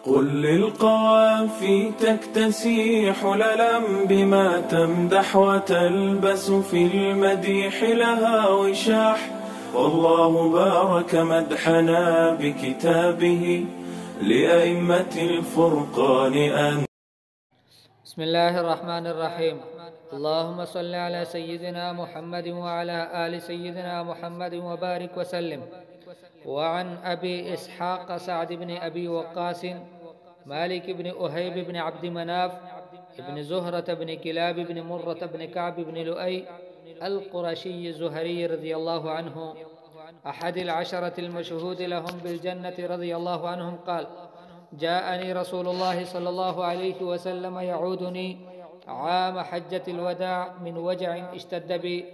قل للقوافي تكتسي حللا بما تمدح وتلبس في المديح لها وشاح. والله بارك مدحنا بكتابه لأئمة الفرقان بسم الله الرحمن الرحيم. اللهم صل على سيدنا محمد وعلى آل سيدنا محمد وبارك وسلم. وعن أبي إسحاق سعد بن أبي وقاص مالك بن أهيب بن عبد مناف بن زهرة بن كلاب بن مرة بن كعب بن لؤي القرشي الزهري رضي الله عنه أحد العشرة المشهود لهم بالجنة رضي الله عنهم قال: جاءني رسول الله صلى الله عليه وسلم يعودني عام حجة الوداع من وجع اشتد بي،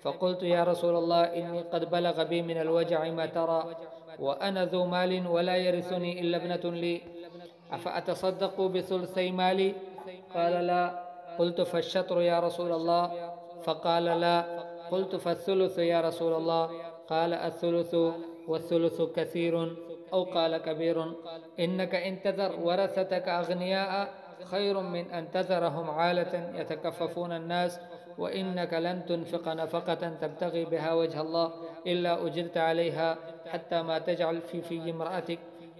فقلت: يا رسول الله، إني قد بلغ بي من الوجع ما ترى، وأنا ذو مال ولا يرثني إلا ابنة لي، أفأتصدق بثلثي مالي؟ قال: لا. قلت: فالشطر يا رسول الله؟ فقال: لا. قلت: فالثلث يا رسول الله؟ قال: الثلث، والثلث كثير، أو قال كبير. إنك إن تذر ورثتك أغنياء خير من أن تذرهم عالة يتكففون الناس، وإنك لن تنفق نفقة تبتغي بها وجه الله إلا أجرت عليها حتى ما تجعل في امرأتك.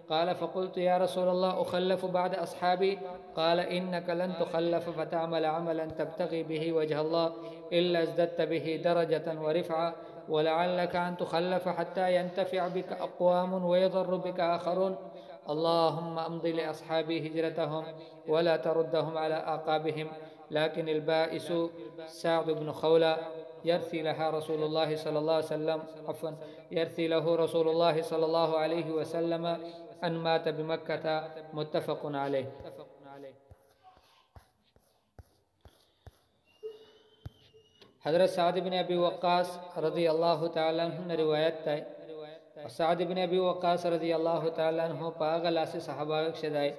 قال: فقلت: يا رسول الله، أخلف بعد أصحابي؟ قال: إنك لن تخلف فتعمل عملا تبتغي به وجه الله إلا ازددت به درجة ورفعة، ولعلك أن تخلف حتى ينتفع بك أقوام ويضر بك آخرون. اللهم أمضي لأصحابي هجرتهم ولا تردهم على أعقابهم. لكن البائس سعد بن خولة يرثي لها رسول الله صلى الله عليه وسلم يرثي له رسول الله صلى الله عليه وسلم أن مات بمكة. متفق عليه. حضرت سعد بن ابی وقاص رضی اللہ تعالی عنہ نے روایت ہے، سعد بن ابی وقاص رضی اللہ تعالی عنہ پاغلا سے صحابہ شدای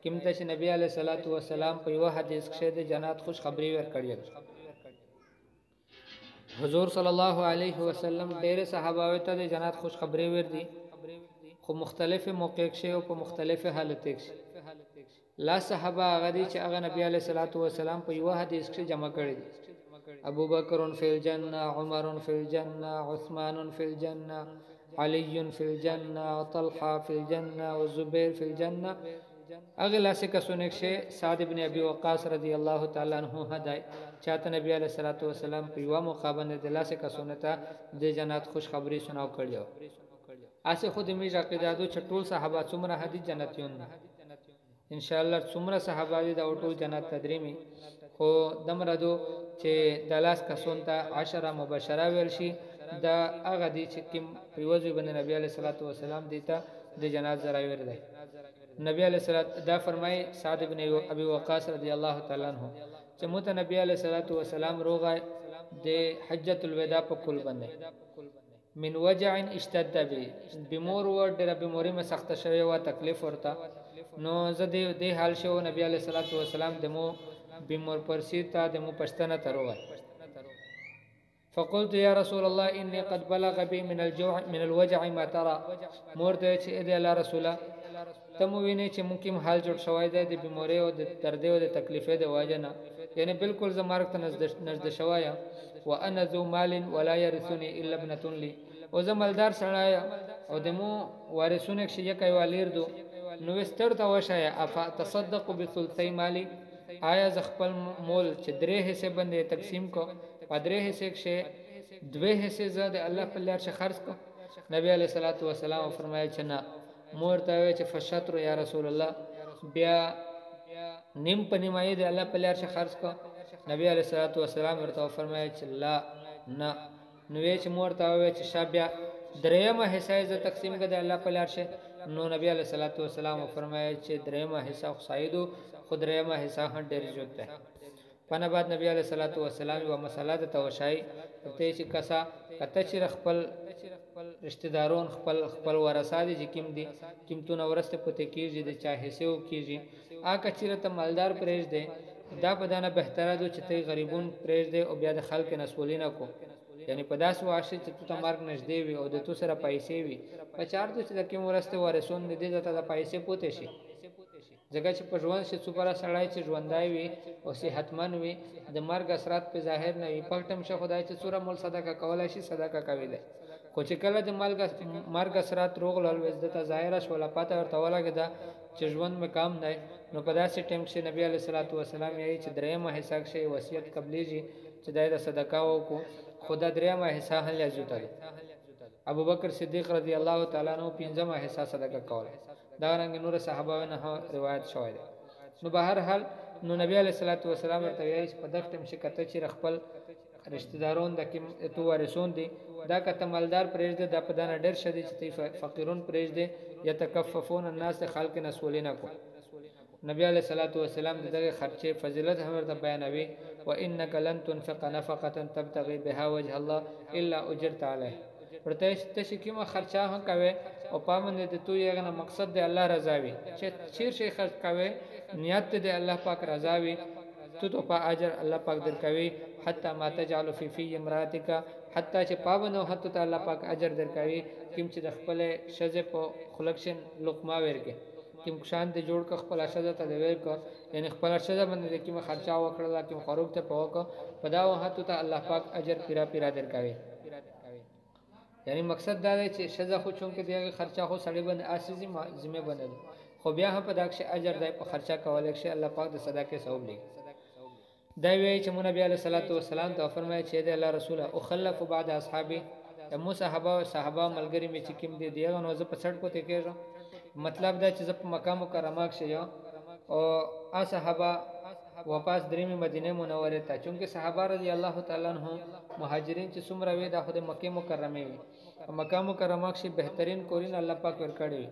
کمتش نبی علیہ الصلوۃ والسلام په یو حدیث کې د جنات خوش خبری ورکړی. حضور صلی الله علیه وسلم ډېر صحابه ته د جنات خوش خبری ور دي، خو مختلف موقع کې او په مختلف حالت کې. لا صحابه هغه دي چې هغه نبی علیہ الصلوۃ والسلام په یو حدیث کې جمع کړی دي: ابو بکر فی الجنہ، عمر فی الجنہ، عثمان فی الجنہ، علی فی الجنہ، طلحہ فی الجنہ، والزبیر فی الجنہ. اغلا سے کسونک شے سعد بن ابی وقاص رضی اللہ تعالی عنہ ہدای چاہتا نبی علیہ الصلوۃ والسلام په یو مقابله د لا سے کسونتا د جنات خوش خبری سناو کړیو. اسه خود می عقیدادو چټول صحابه څومره حدیث جنتیون ان شاء الله څومره صحابه دي د ټول جنت تدریمی خو دمردو چې دلاس کسون ته 10 مبشره ویل شي دا هغه دي چې کوم پریوزي باندې نبی علیہ الصلوۃ والسلام دیتا د جنات زرا ور دی. نبی علیہ الصلوۃ دا فرمای سعد بن ابی وقاص رضی الله تعالی عنہ چې مت نبی علیہ الصلوۃ والسلام روغه د حجۃ الوداع په کول باندې من وجع اشتد بی بمور ور ډېر بموري ما سخت شوی او تکلیف ورته نو زه د حال شو نبی علیہ الصلوۃ والسلام دمو بمور پرسیتا دمو پښتنه تروه. فقلت: يا رسول الله، إني قد بلغ بي من الوجع ما ترى. مورته چې دې الله رسوله تمو ویني چې ممکن حال جوړ شوی دی د بیماری او د درد او د تکلیفې د واجنه، یعنی بالکل زمارک ته نزد شوایا. وانا ذو مال ولا يرثني الا ابنه لي. او زمالدار سړی او دمو وارثونه شي یکای والیر دو نو وستر ته وشایا اف تصدق بثلثي مالي. آیا ز خپل مول چې درې حصے باندې تقسیم کو، پدرې حصے کې دوه حصے زاد الله په لار څخه خرج کو؟ نبی علیہ الصلوۃ والسلام فرمایي چې نه. مور ته وی چې فشطر یا رسول الله، بیا نیم پنیمای دی الله په لار څخه خرج کو؟ نبی علیہ الصلوۃ والسلام ورته فرمایي چې لا نه. نو وی چې مور ته وی چې شابیا درېمه حصہ ز تقسیم کړه الله په لار شه. نو نبی علیہ الصلوۃ والسلام فرمایي چې درېمه حصہ خصایدو خدریمه حصہ هټ ډېر جوړ ده. پنه بعد نبی علیہ الصلوۃ والسلام یو مسله ته توشای ته چې کسا کته چې خپل رشتہ دارون خپل ورثه دي چې کیم دي کیمتونه ورسته پته کیږي د چا حصو کیږي آکه چیرته مالدار پرېږ دی دا بدانه بهتره دو چې ته غریبون پرېږ دی او بیا د خلک نسولینه کو، یعنی په داس واشه چې تو ته مرګ نږدې وي او د تو سره پیسې وي په چارته چې د کوم ورسته ورسون دي ته د پیسې پوتې شي ځکه چې په ژوند شي څومره سړی چې ژوندی وي او صحتمن وي د مرګ اثرات په ظاهر نه وي په ټیم شه خدای چې څومره مول صدقه کولای شي صدقه کوي دی خو چې کله د مرګ اثرات روغلل وځ د ظاهره شوله پته ورته ولګېده چې ژوند مې کام دی نو په داسې ټیم کې نبی علیه الصلاۃ والسلام یې چې درېیمه حصہ کې وصیت قبلیږي چې د صدقه وکړو خدا درېیمه حصہ هم لازم دی ابو بکر صدیق رضی الله تعالی عنہ پنځمه حصہ صدقه کوله دا رنګ نور صحابه نه روایت شوی دی نو به هر حال نو نبی علیه الصلاۃ والسلام ورته وایي چې په دغه ټیم کې کته چې خپل رشتہ دارون د کوم تو وارثون دي دا کته مالدار پرېږده د په دانه ډېر شدي چې فقیرون پرېږده یتکففون الناس خلق نسولینه کو نبی علیہ الصلوۃ والسلام دغه خرچه فضیلت هم ورته بیانوي وانک لن تنفق نفقه تبتغي بها وجه الله الا اجرت علیه ورته ته چې کومه خرچه هم کوي او پامند د تو یې غنه مقصد د الله رضا وي چې چیر شي خرچ کوي نیت د الله پاک رضا وي تو په اجر الله پاک درکوي حتی ما تجعل فی امراتک حتی چې پابند او حتی الله پاک اجر درکوي کوم چې د خپل شزه په خلقشن لقمه ورکه کوم شان د جوړ ک خپل شزه ته دی ورک یعنی خپل شزه باندې کوم خرچه وکړه کوم خروج ته پوک په دا وخت ته الله پاک اجر پیرا درکوي یعنی مقصد دا دی چې شزه خو چون کې دغه خرچه خو سړی باندې اساسي ذمہ باندې خو بیا هم په داکشه اجر دی په خرچه کولای شي الله پاک د صدقه ثواب لګي دا وی چې نبی علیہ الصلوۃ والسلام ته فرمایي چې د الله رسول او خلف بعد اصحابي مو صحابه ملګری می چې کوم دي دیغه نو زه په سړک پته کېږم مطلب دا چې زه په مکه مکرمه کې یم او صحابه واپس درېمه مدینه منوره ته چونکه صحابه رضی الله تعالی عنهم مهاجرین چې څومره وي د خود مکه مکرمه وي مکه مکرمه کې بهترین کورین الله پاک ورکړي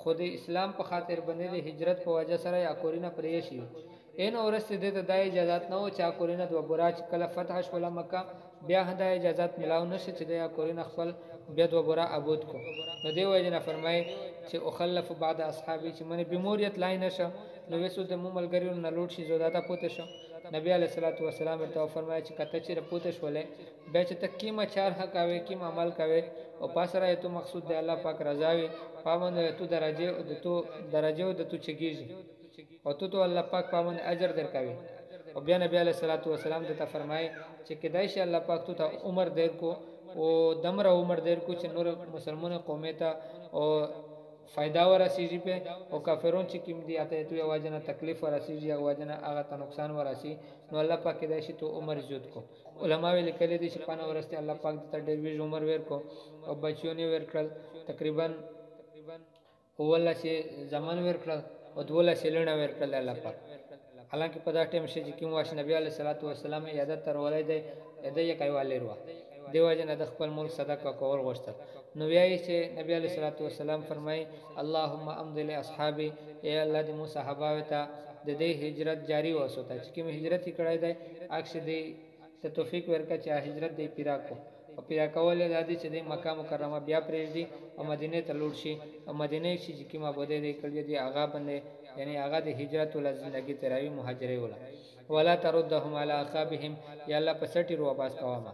خود اسلام په خاطر باندې د هجرت په وجه سره یا کورینه پرې شي ان اورسته د دای اجازه نه او چا کورینه د وبراج کله فتح شول مکه بیا هدا اجازه ملاو نشي چې د کورینه خپل بیا د وبرا عبادت کو نو دی وجه نه فرمای چې او خلف بعد اصحابي چې منه بیموریت لای نشه نو وسو د مملګریو نه لوټ شي زوداته پوته شو نبی علیہ الصلوۃ والسلام ورته فرمایي چې کته چې پوته شولې به چې تکیمه چار حق کوي کیم عمل کوي او پاسره ته مقصود دی الله پاک رضا وي پامن ته درجه او د تو چګیږي او ته الله پاک پامن اجر درکوي او بیا نبی علیہ الصلوۃ والسلام ته فرمایي چې کدای شي الله پاک ته عمر دیر کو او دمره عمر دیر کو چې نور مسلمان قومه ته او فائدہ ورسیږي په او کافرون چې کوم دي اته تو واجنه تکلیف ورسیږي او واجنه هغه ته نقصان ورسي نو الله پاک دې شي ته عمر زیات کو علما ویل کړي دي چې پانه ورسته الله پاک ته ډېر وی عمر ور کو او بچیونه ور کړل تقریبا اوله شي زمان ور کړل او دوله شلونه ور کړل الله پاک حالانکه په دا ټیم شي چې کوم واش نبی علیہ الصلوۃ والسلام یادت تر ولای دی یې کوي روا دیو جن د خپل ملک صدقه کول غوښتل نو ویایي چې نبی علیہ الصلوۃ والسلام فرمای اللهم امضي لاصحابي اے الله دې مو صحابه ته د دې هجرت جاری وسوته چې کوم هجرت کړای دی اکثر دې ته توفیق ورکړي چې هجرت دې پیرا کو او پیرا کول د دې چې د مکه مکرمه بیا پرېږدي او مدینه ته لوټ شي او مدینه شي چې کومه بده دې کړی دی هغه باندې یعنی هغه د هجرت ول زندگی تراوی مهاجره ولا ولا تردهم على اخابهم یا الله په سټی رو واپس کوما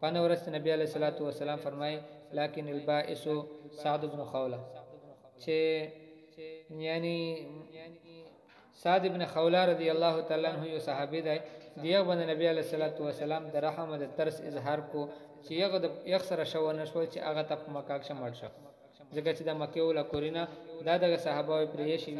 پنه ورست نبی علیہ الصلوۃ والسلام فرمای لكن البائس سعد بن خوله چې یعنی سعد بن خوله رضی الله تعالی عنہ یو صحابي دی دیغه باندې نبی علیہ الصلوۃ والسلام د رحم او د ترس اظهار کو چې یو سره شو نشو چې هغه ته مکه کې مړ شو ځکه چې د مکه ول کورینه دا د صحابه پرې شي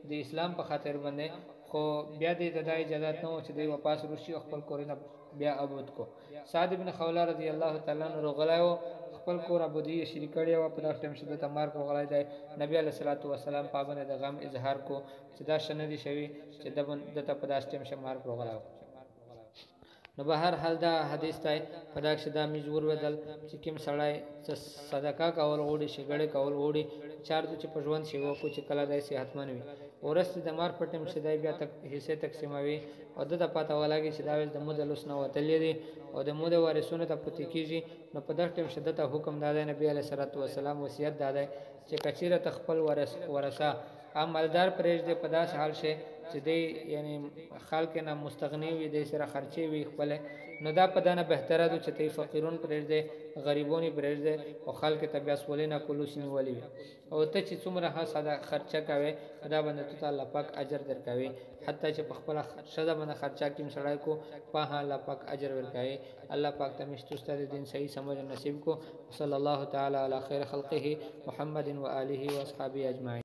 د اسلام په خاطر باندې خو بیا دې د اجازه نه و چې د واپس روشي خپل کورینه بیا عبادت کو سعد بن خوله رضی الله تعالی عنہ غلایو خپل کور عبادی شریکړی او په داس ټیم شته تمار کو غلای دی نبی علیہ الصلوۃ والسلام پابند د غم اظهار کو چې دا شندې شوی چې د په داس ټیم شمار کو غلاو نو به هر حال دا حدیث ته په داښه دا مجبور ودل چې کوم سړی صدقه کول غوړي شګړې کول غوړي چار د چې په ژوند شي وو کو چې کله د صحتمن وي ورسته د مار پټم شدای بیا تک حصے تقسیموي او د پته ولاږي چې دا وز د مود لوس نه وتلې دي او د مود وارثونه ته پته کیږي نو په دغه ټیم شدت حکم داده نبی علیہ الصلوۃ والسلام وصیت داده چې کچیره تخپل ورثه مالدار پرېږ دې په داسې حال شي چې دی یعنی خلک نه مستغنی وي دی سره خرچې وي خپل نو دا په دانه بهتره ده چې تی فقیرون پرېږ دې غریبونی پرېږ دې او خلک ته بیا سولینه کولوس نیولې وي او ته چې څومره ساده خرچه کوي دا باندې ته الله پاک اجر درکوي حتی چې په خپل شذ باندې خرچه کیم سړی کو په الله پاک اجر ورکوي الله پاک ته مشتوسته دین صحیح سمجھ نصیب کو صلی الله تعالی علی خیر خلقه محمد و آله و اصحابہ اجمعین.